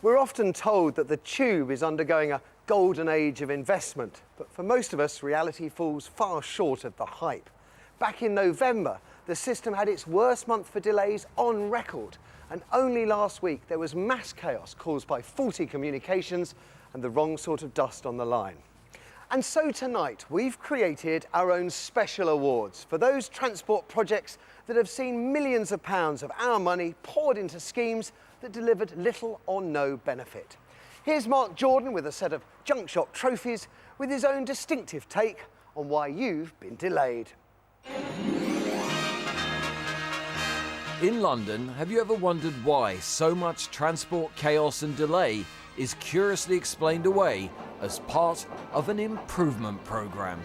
We're often told that the tube is undergoing a golden age of investment, but for most of us, reality falls far short of the hype. Back in November, the system had its worst month for delays on record, and only last week there was mass chaos caused by faulty communications and the wrong sort of dust on the line. And so tonight, we've created our own special awards for those transport projects that have seen millions of pounds of our money poured into schemes that delivered little or no benefit. Here's Mark Jordan with a set of junk shop trophies with his own distinctive take on why you've been delayed. In London, have you ever wondered why so much transport chaos and delay is curiously explained away as part of an improvement programme?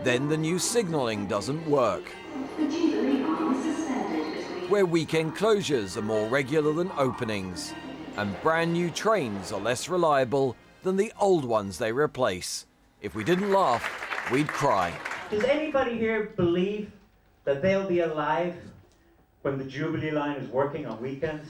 Then the new signalling doesn't work, where weekend closures are more regular than openings, and brand new trains are less reliable than the old ones they replace. If we didn't laugh, we'd cry. Does anybody here believe that they'll be alive when the Jubilee line is working on weekends?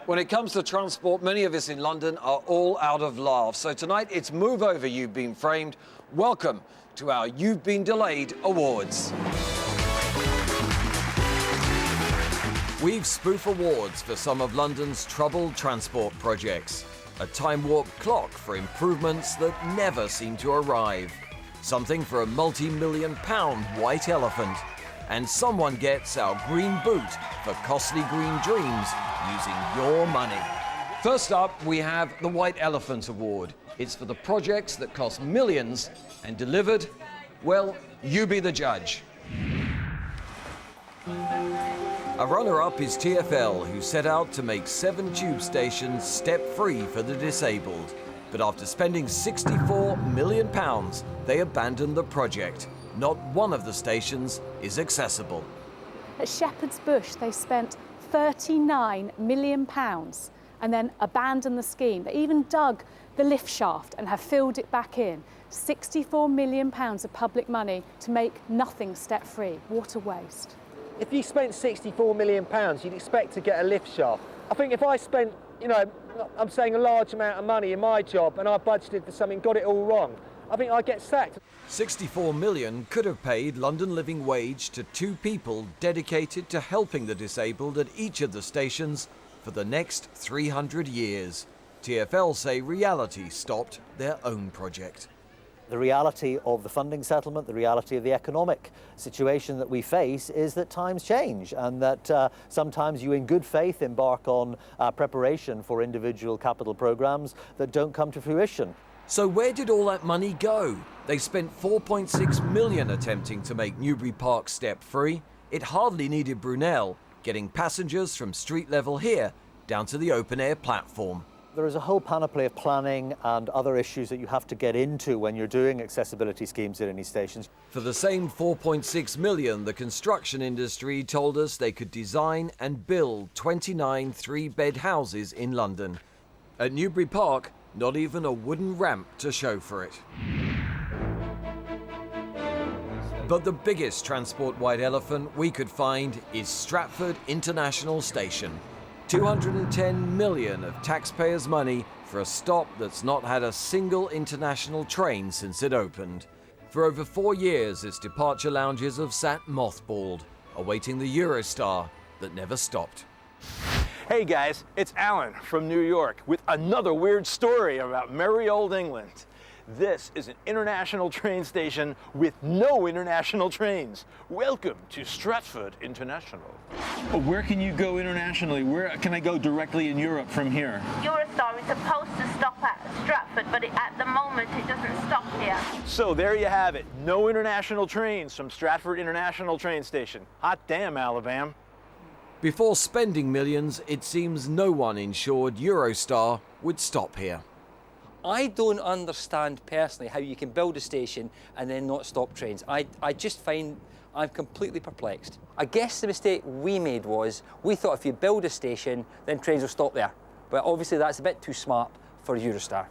When it comes to transport, many of us in London are all out of laughs. So tonight, it's Move Over, You've Been Framed. Welcome to our You've Been Delayed Awards. We've spoof awards for some of London's troubled transport projects. A time-warp clock for improvements that never seem to arrive. Something for a multi-million-pound white elephant. And someone gets our green boot for costly green dreams using your money. First up, we have the White Elephant Award. It's for the projects that cost millions and delivered, well, you be the judge. A runner-up is TfL, who set out to make 7 tube stations step-free for the disabled. But after spending £64 million, they abandoned the project. Not one of the stations is accessible. At Shepherd's Bush, they spent £39 million and then abandoned the scheme. They even dug the lift shaft and have filled it back in. £64 million of public money to make nothing step-free. What a waste. If you spent £64 million, you'd expect to get a lift shaft. I think if I spent, I'm saying a large amount of money in my job and I budgeted for something, got it all wrong, I think I'd get sacked. 64 million could have paid London living wage to 2 people dedicated to helping the disabled at each of the stations for the next 300 years. TfL say reality stopped their own project. The reality of the funding settlement, the reality of the economic situation that we face is that times change and that sometimes you in good faith embark on preparation for individual capital programmes that don't come to fruition. So where did all that money go? They spent 4.6 million attempting to make Newbury Park step-free. It hardly needed Brunel, getting passengers from street level here down to the open-air platform. There is a whole panoply of planning and other issues that you have to get into when you're doing accessibility schemes at any stations. For the same 4.6 million, the construction industry told us they could design and build 29 3-bed houses in London. At Newbury Park, not even a wooden ramp to show for it. But the biggest transport white elephant we could find is Stratford International Station. 210 million of taxpayers' money for a stop that's not had a single international train since it opened. For over 4 years, its departure lounges have sat mothballed, awaiting the Eurostar that never stopped. Hey guys, it's Alan from New York with another weird story about merry old England. This is an international train station with no international trains. Welcome to Stratford International. Where can you go internationally? Where can I go directly in Europe from here? Eurostar is supposed to stop at Stratford, but at the moment it doesn't stop here. So there you have it. No international trains from Stratford International Train Station. Hot damn, Alabama. Before spending millions, it seems no one ensured Eurostar would stop here. I don't understand personally how you can build a station and then not stop trains. I just find I'm completely perplexed. I guess the mistake we made was we thought if you build a station, then trains will stop there. But obviously that's a bit too smart for Eurostar.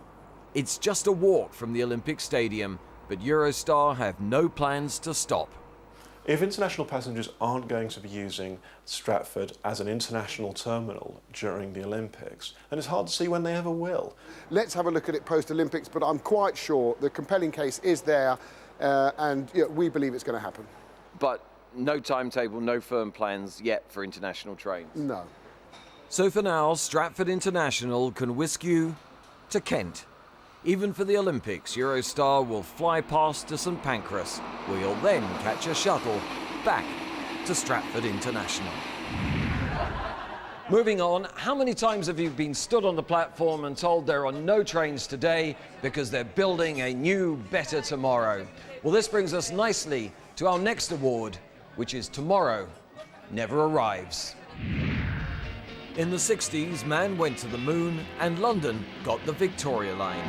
It's just a walk from the Olympic Stadium, but Eurostar have no plans to stop. If international passengers aren't going to be using Stratford as an international terminal during the Olympics, then it's hard to see when they ever will. Let's have a look at it post-Olympics, but I'm quite sure the compelling case is there, and we believe it's going to happen. But no timetable, no firm plans yet for international trains? No. So for now, Stratford International can whisk you to Kent. Even for the Olympics, Eurostar will fly past to St Pancras, where you'll then catch a shuttle back to Stratford International. Moving on, how many times have you been stood on the platform and told there are no trains today because they're building a new, better tomorrow? Well, this brings us nicely to our next award, which is Tomorrow Never Arrives. In the 60s, man went to the moon and London got the Victoria Line.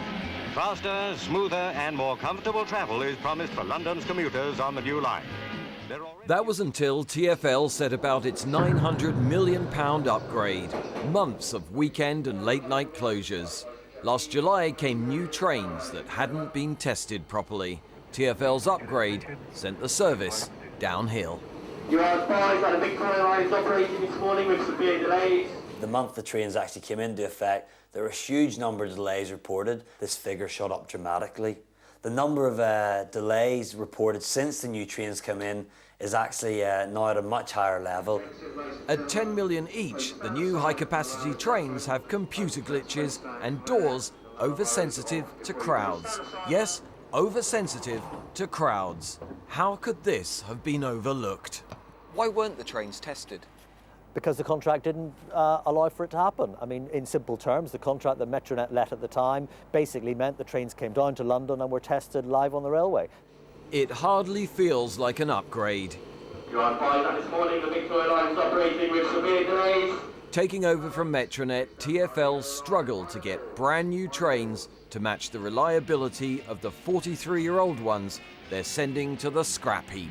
Faster, smoother and more comfortable travel is promised for London's commuters on the new line. That was until TfL set about its £900 million upgrade. Months of weekend and late-night closures. Last July came new trains that hadn't been tested properly. TfL's upgrade sent the service downhill. You are advised that the Victoria Line is operating this morning with severe delays. The month the trains actually came into effect, there were a huge number of delays reported. This figure shot up dramatically. The number of delays reported since the new trains come in is actually now at a much higher level. At 10 million each, the new high-capacity trains have computer glitches and doors oversensitive to crowds. Yes, oversensitive to crowds. How could this have been overlooked? Why weren't the trains tested? Because the contract didn't allow for it to happen. I mean, in simple terms, the contract that Metronet let at the time basically meant the trains came down to London and were tested live on the railway. It hardly feels like an upgrade. You are advised that this morning the Victoria Line is operating with severe delays. Taking over from Metronet, TfL struggled to get brand new trains to match the reliability of the 43-year-old ones they're sending to the scrap heap.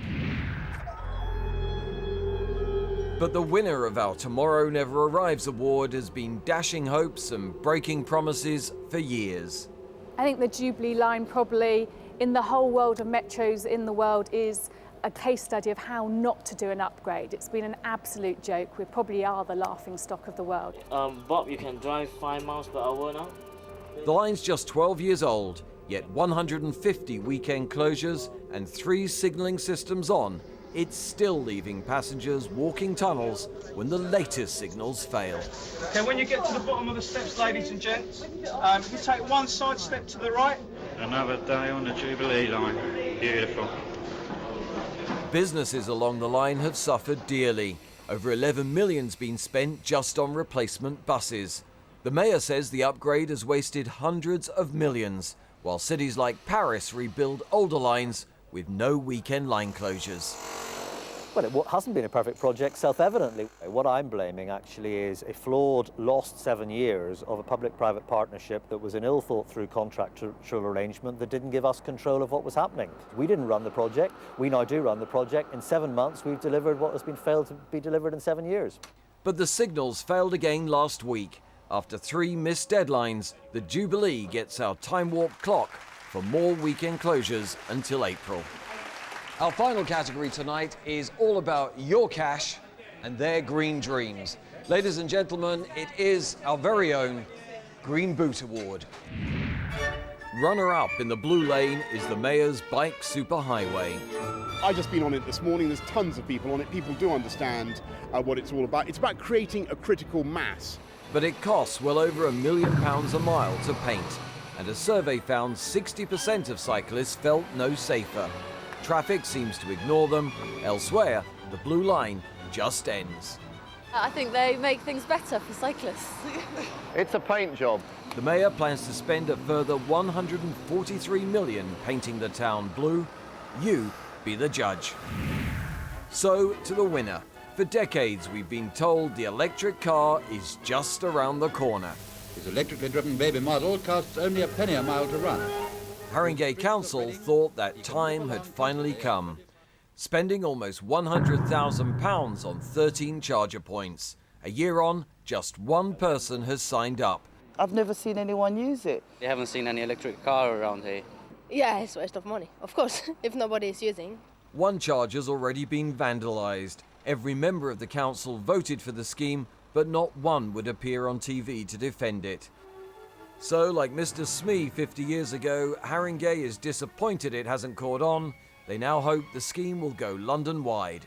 But the winner of our Tomorrow Never Arrives award has been dashing hopes and breaking promises for years. I think the Jubilee line probably, in the whole world of metros in the world, is a case study of how not to do an upgrade. It's been an absolute joke. We probably are the laughing stock of the world. Bob, you can drive 5 miles per hour now? The line's just 12 years old, yet 150 weekend closures and 3 signalling systems on, it's still leaving passengers walking tunnels when the latest signals fail. Okay, when you get to the bottom of the steps, ladies and gents, if you take one side step to the right. Another day on the Jubilee line. Beautiful. Businesses along the line have suffered dearly. Over 11 million's been spent just on replacement buses. The mayor says the upgrade has wasted hundreds of millions, while cities like Paris rebuild older lines with no weekend line closures. Well, it hasn't been a perfect project, self-evidently. What I'm blaming actually is a flawed, lost 7 years of a public-private partnership that was an ill-thought-through contractual arrangement that didn't give us control of what was happening. We didn't run the project. We now do run the project. In 7 months, we've delivered what has been failed to be delivered in 7 years. But the signals failed again last week. After 3 missed deadlines, the Jubilee gets our time-warp clock for more weekend closures until April. Our final category tonight is all about your cash and their green dreams. Ladies and gentlemen, it is our very own Green Boot Award. Runner-up in the blue lane is the Mayor's Bike Superhighway. I've just been on it this morning. There's tons of people on it. People do understand what it's all about. It's about creating a critical mass. But it costs well over £1 million a mile to paint. And a survey found 60% of cyclists felt no safer. Traffic seems to ignore them. Elsewhere, the blue line just ends. I think they make things better for cyclists. It's a paint job. The mayor plans to spend a further £143 million painting the town blue. You be the judge. So, to the winner. For decades, we've been told the electric car is just around the corner. His electrically driven baby model costs only a penny a mile to run. Haringey Council thought that time had finally come, spending almost £100,000 on 13 charger points. A year on, just one person has signed up. I've never seen anyone use it. You haven't seen any electric car around here? Yeah, it's a waste of money, of course, if nobody is using. One charge has already been vandalised. Every member of the council voted for the scheme, but not one would appear on TV to defend it. So, like Mr. Smee 50 years ago, Haringey is disappointed it hasn't caught on. They now hope the scheme will go London-wide.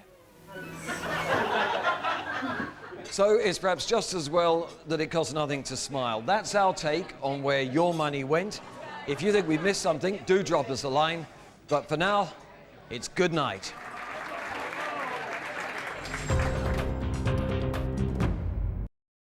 So it's perhaps just as well that it costs nothing to smile. That's our take on where your money went. If you think we've missed something, do drop us a line. But for now, it's good night.